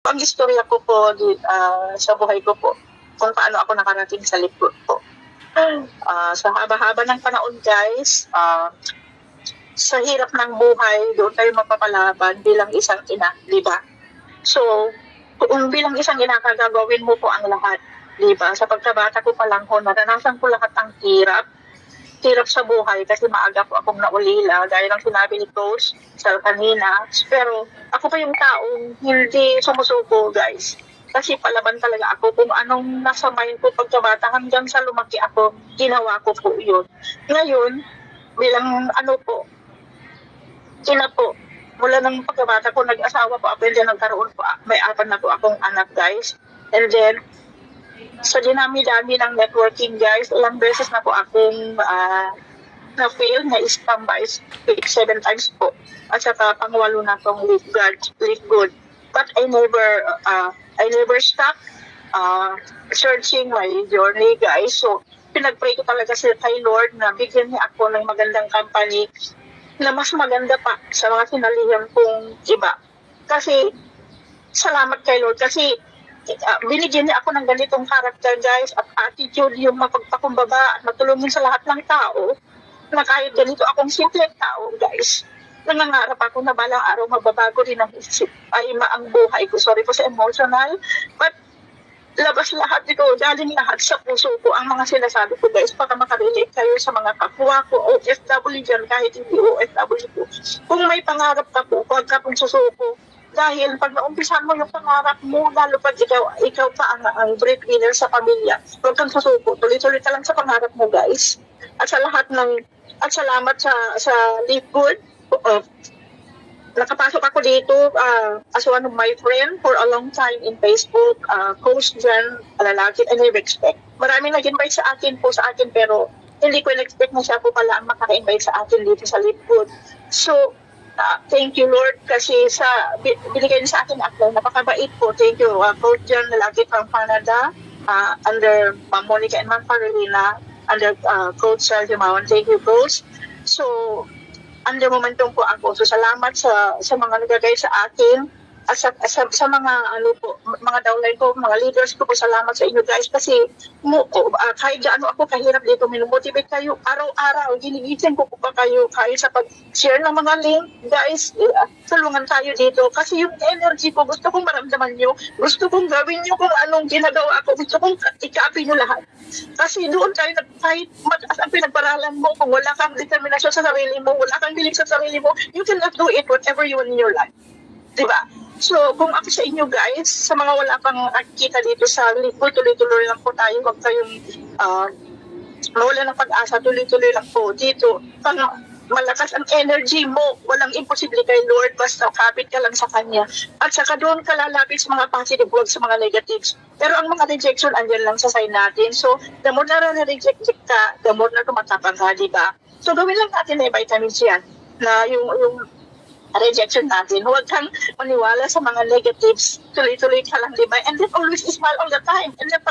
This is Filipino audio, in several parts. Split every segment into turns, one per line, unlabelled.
pag-istorya ko po sa buhay ko po, kung paano ako nakarating sa likod po. Sa haba-haba ng panahon guys, sa hirap ng buhay, doon tayo mapapalaban bilang isang ina, di ba? So, kung bilang isang ina, gagawin mo po ang lahat, di ba? Sa pagkabata ko pa lang ho, naranasan ko lahat ang hirap sa buhay kasi maaga po akong naulila dahil ang sinabi ni Coach sa kanina. Pero ako pa yung taong hindi sumusuko guys. Kasi palaban talaga ako kung anong nasa mind ko pagkabata hanggang sa lumaki ako, ginawa ko po yun. Ngayon, bilang mula ng pagkabata ko, nag-asawa po ako, and then nagkaroon po, may 4 na po akong anak guys. And then, sa dinami-dami ng networking guys, ilang beses na po akong na-fail, na-scam by 7 times po. At saka pang-8 na pong live good. But I never stop searching my journey guys. So, pinag-pray ko talaga kay Lord na bigyan niya ako ng magandang company na mas maganda pa sa mga sinalihan kong iba. Kasi, salamat kay Lord kasi binigyan niya ako ng ganitong character guys at attitude, yung mapagpakumbaba at matulungin sa lahat ng tao na kahit ganito akong simpleng tao guys. Nangangarap ako na balang araw mababago rin ang buhay ko. Sorry po sa emotional, but labas lahat ito, galing lahat sa puso ko ang mga sinasabi ko guys para makarelate kayo sa mga kapwa ko, OFW dyan, kahit hindi OFW ko. Kung may pangarap ka po, huwag ka pong susuko. Dahil pag naumpisan mo yung pangarap mo, lalo pag ikaw pa ang breadwinner sa pamilya, huwag kang susuko. Tuloy-tuloy ka lang sa pangarap mo guys. At sa lahat at salamat sa Live Good. Nakapasok ako dito as one of my friend for a long time in Facebook, Coach Jan Alalakit, and I respect. Maraming nag-invite sa akin pero hindi ko in-expect na siya po pala ang makaka-invite sa akin dito sa Live Good. So, thank you Lord kasi binigay niya sa akin ako, napakabait po. Thank you Coach Jan Alalakit from Canada, under Ma'am Monica and Ma'am Carolina, under Coach Sergio Mawan. Thank you Coach. So, under momentum po ako. So, salamat sa mga nagagay sa akin at sa mga mga downline ko, mga leaders ko po. Salamat sa inyo guys kasi kahit gaano ako kahirap dito, minumotivate kayo araw-araw. Ginigising ko po pa kayo kahit sa pag-share ng mga link. Guys, tulungan tayo dito kasi yung energy ko, gusto kong maramdaman nyo. Gusto kong gawin nyo kung anong ginagawa ko. Gusto kong i-copy nyo lahat. Kasi doon tayo, kahit mataas ang pinagparalan mo, kung wala kang determinasyon sa sarili mo, wala kang bilig sa sarili mo, you cannot do it whatever you want in your life. Diba? So, kung ako sa inyo guys, sa mga wala pang kita dito sa Lipo, tuloy-tuloy lang po tayo. Huwag kayong mawala ng pag-asa, tuloy-tuloy lang po dito. Pag malakas ang energy mo, walang imposible kay Lord, basta kapit ka lang sa Kanya. At saka doon ka lalapit sa mga positive, huwag sa mga negatives. Pero ang mga rejection, andyan lang sa side natin. So, the more na reject ka, the more na tumatapang ka, diba? So, gawin lang natin na vitamins yan, na yung rejection natin. Huwag kang maniwala sa mga negatives. Tuloy-tuloy ka lang, diba? And then always smile all the time. And then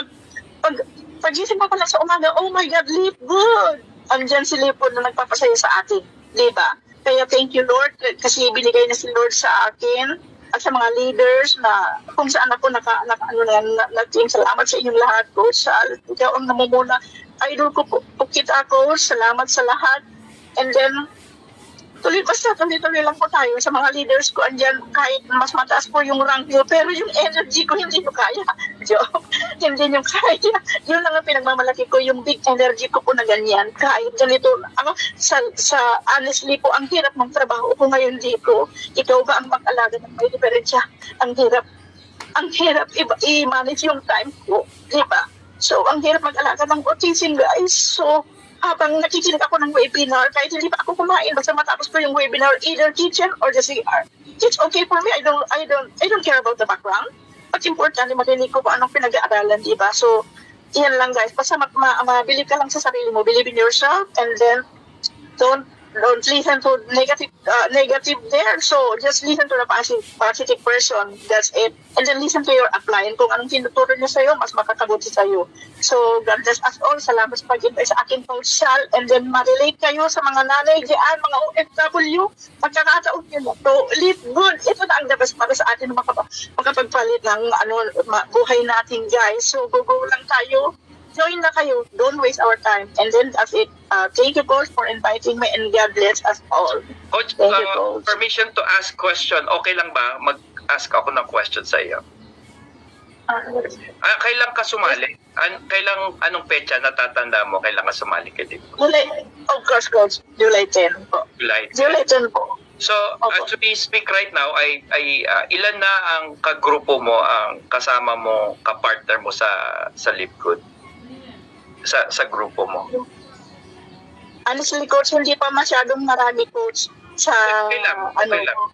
pag-isip mo pa lang sa umaga, oh my God, Live Good! Andyan si Lipo na nagpapasaya sa atin, diba? Kaya thank you Lord kasi binigay na si Lord sa akin at sa mga leaders na kung saan ako nag-team. Salamat sa inyong lahat, Coach. Ikaw ang namumuna. Idol ko po kita ako. Salamat sa lahat. And then, tuloy lang po tayo sa mga leaders ko andyan kahit mas mataas po yung rank nyo pero yung energy ko hindi nyo kaya. Joke. Hindi nyo kaya. Yun lang ang pinagmamalaki ko, yung big energy ko po na ganyan. Kahit ganito, sa honestly po, ang hirap ng trabaho ko ngayon dito. Ikaw ba ang mag-alaga ng may diferensya? Ang hirap i-manage yung time ko. Diba? So, ang hirap mag-alaga ng autism guys. So, habang nakikinig ako ng webinar, kahit hindi pa ako kumain, basta matapos ko yung webinar, either kitchen or the CR. It's okay for me. I don't care about the background. But important, marinig ko kung anong pinag-aaralan, diba? So, yan lang guys. Basta mabilib ka lang sa sarili mo. Believe in yourself and then don't don't listen to negative there. So just listen to the positive person. That's it. And then listen to your upline. Kung anong tinuturo niya sa'yo, mas makakabuti sa'yo. So God bless us all. Salamat sa pag-invite sa aking Coach Sal. And then ma-relate kayo sa mga nanay diyan, mga OFW. Pagkakataon nyo to live good. Ito na ang the best para sa atin makapagpalit ng buhay natin, guys. So go lang tayo. Join na kayo. Don't waste our time. And then that's it. Thank you, Coach, for inviting me, and God bless us all.
Coach,
Thank you, Coach.
permission to ask question. Okay lang ba mag-ask ako ng question sa iyo? Kailan ka sumali? Anong petsa natatanda mo? Kailan ka sumali ka dito?
Of course, Coach. July 10 po. July 10 po.
So, as we speak right now, ilan na ang kagrupo mo, ang kasama mo, kapartner mo sa Live Good? Sa grupo mo?
Honestly, Coach, hindi pa masyadong marami, Coach.
Okay lang.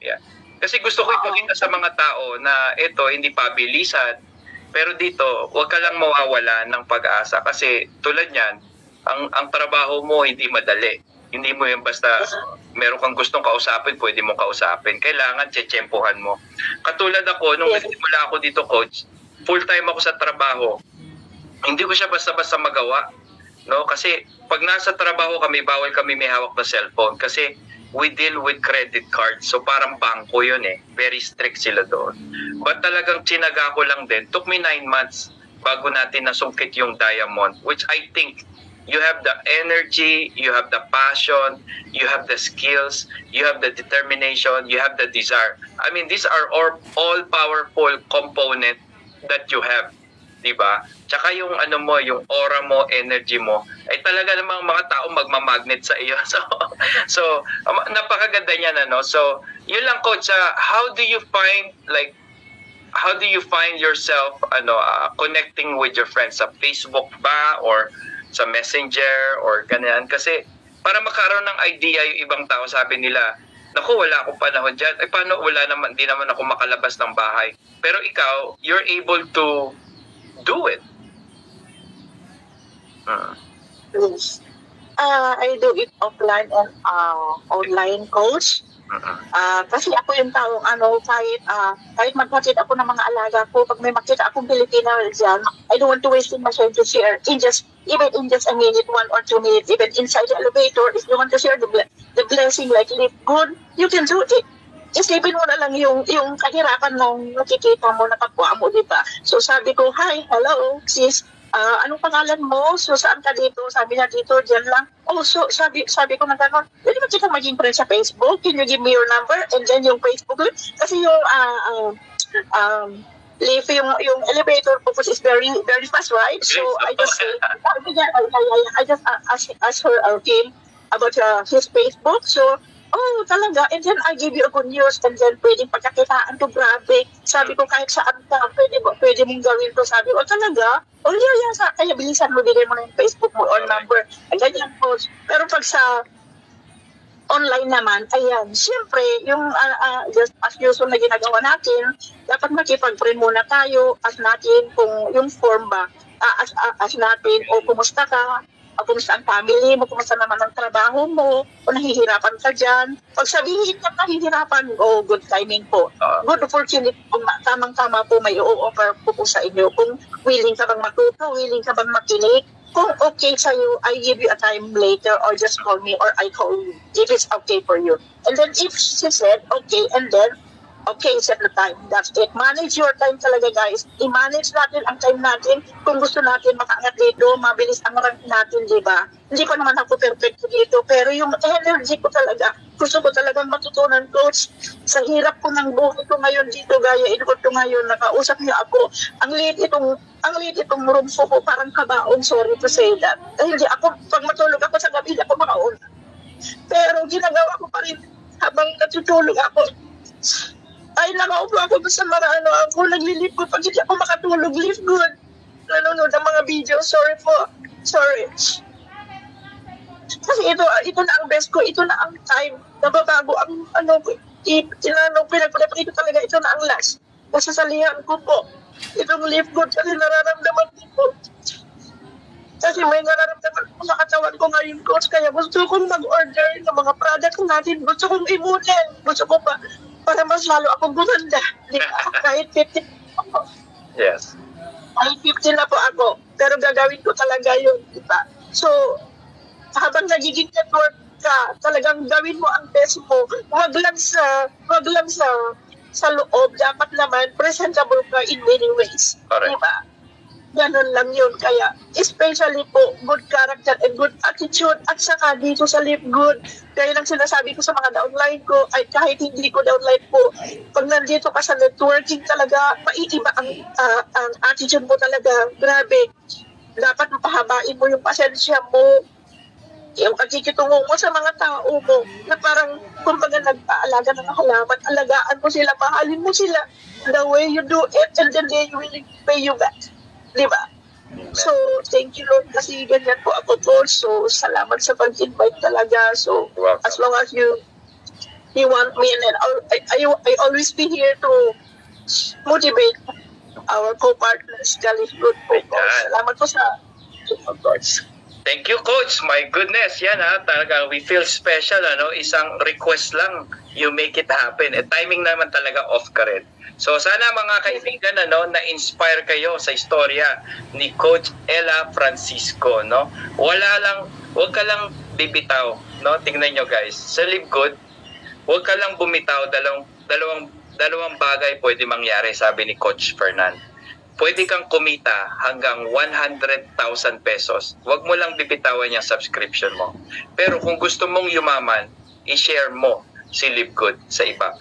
Yeah. Kasi gusto ko ipakita sa mga tao na ito, hindi pabilisan. Pero dito, huwag ka lang mawawala ng pag-asa. Kasi tulad niyan, ang trabaho mo hindi madali. Hindi mo yan basta meron kang gustong kausapin, pwede mong kausapin. Kailangan tsetsempohan mo. Katulad ako, nung nagsimula ako dito, Coach, full-time ako sa trabaho. Hindi ko siya basta-basta magawa. No? Kasi pag nasa trabaho kami, bawal kami may hawak na cellphone. Kasi we deal with credit cards. So parang bangko yun eh. Very strict sila doon. But talagang tsinaga ko lang din. Took me 9 months bago natin nasungkit yung diamond. Which I think you have the energy, you have the passion, you have the skills, you have the determination, you have the desire. I mean, these are all powerful component that you have. Diba? Tsaka yung yung aura mo, energy mo, ay talaga namang mga tao magmamagnet sa iyo. So napakaganda niyan, So, yun lang, Coach, how do you find yourself connecting with your friends sa Facebook ba or sa Messenger or ganyan? Kasi para makaroon ng idea yung ibang tao, sabi nila, naku, wala akong panahon dyan. Ay, paano? Di naman ako makalabas ng bahay. Pero ikaw, you're able to do it.
Yes. I do it offline and online, Coach. Kasi ako yung taong kahit magpatid ako ng mga alaga ko, pag may makita akong Pilipina dyan, I don't want to waste my time to share even in just a minute, 1 or 2 minutes, even inside the elevator, if you want to share the blessing like Live Good, you can do it. Isipin mo na lang yung kahirapan ng nakikita mo na kapwa mo, di ba? So sabi ko, hi, hello, sis, anong pangalan mo? So saan ka dito? Sabi niya dito, dyan lang. Oh, so sabi ko na gano'n, pwede ba kita maging friend sa Facebook? Can you give me your number? And then yung Facebook, kasi yung yung elevator po is very very fast, right? So I just asked her team about his Facebook. So talaga. And then I give you a good news. And then pwedeng pagkakitaan to, grabe. Sabi ko, kahit saan ka, pwede mong gawin to. Sabi ko, talaga? Yeah. Kaya bilisan mo, bigay mo na yung Facebook mo or number. And ganyan po. Pero pag sa online naman, ayan, siyempre, yung just as usual na ginagawa natin, dapat makipag-friend muna tayo, as natin kung yung form ba, as natin, kumusta ka, kumusta ang family mo, kumusta naman ang trabaho mo, kung nahihirapan ka dyan. Pag sabihin ka nahihirapan, good timing po. Good opportunity, kung tamang-tama po may i-offer po sa inyo. Kung willing ka bang matuto, willing ka bang makinig, kung okay sa'yo, I give you a time later or just call me or I call you if it's okay for you. And then if she said, okay, and then okay, set the time. That's it. Manage your time talaga, guys. I-manage natin ang time natin. Kung gusto natin makaangat dito, mabilis ang rank natin, di ba? Hindi ko naman ako perfect dito, pero yung energy ko talaga, gusto ko talagang matutunan, Coach. Sa hirap ko ng buhay ko ngayon dito, gaya inukot ko ngayon, nakausap niya ako. Ang liit itong room ko, parang kabaong, sorry to say that. Hindi ako, pag matulog ako sa gabi, ako makauna. Pero ginagawa ko pa rin habang natutulog ako. Ay, nakaupo ako sa mga ako, naglilip ko pag hindi ako makatulog, Live Good. Nanonood ng mga video, sorry po. Sorry. Kasi ito na ang best ko, ito na ang time. Nababago ang pinagpapit ito talaga, ito na ang last. Masasalihan ko po. Itong Live Good kasi nararamdaman ko po. Kasi may nararamdaman ko sa katawan ko ngayon, coach. Kaya gusto kong mag-order ng mga product natin. Gusto kong imunin. Gusto ko pa, para mas lalo akong gumanda. Di ba? Kahit 50 ako.
Yes.
Kahit 50 na po ako. Pero gagawin ko talaga yun. Di ba? So, habang nagiging network ka, talagang gawin mo ang best mo. Wag lang sa loob. Dapat naman, presentable ka in many ways.
Correct.
Di ba? Ganun lang yun. Kaya, especially po, good character and good attitude. At saka dito sa Live Good, kaya lang sinasabi ko sa mga downline ko, ay kahit hindi ko downline po, pag nandito ka sa networking talaga, maiiba ang attitude mo talaga. Grabe. Dapat mapahabain mo yung pasensya mo, yung pagkikitungo mo sa mga tao mo, na parang, kumbaga nagpaalaga ng halaman, alagaan mo sila, mahalin mo sila, the way you do it, and then they will pay you back. Di ba? So, thank you Lord kasi ganyan po ako po. So, salamat sa pag-invite talaga. So,
Welcome.
as long as you want me, and then I always be here to motivate our co-partners. Galing good po. Salamat po sa coach.
Thank you, Coach. My goodness, yan ha. Talaga, we feel special, ano? Isang request lang, you make it happen. Timing naman talaga off ka rin. So, sana mga kaibigan, ano, na-inspire kayo sa istorya ni Coach Ella Francisco, no? Huwag ka lang bibitaw, no? Tingnan nyo, guys. Sa Live Good, huwag ka lang bumitaw. Dalawang bagay pwede mangyari, sabi ni Coach Fernan. Pwede kang kumita hanggang 100,000 pesos. Huwag mo lang bibitawan yung subscription mo. Pero kung gusto mong yumaman, i-share mo si Live Good sa iba.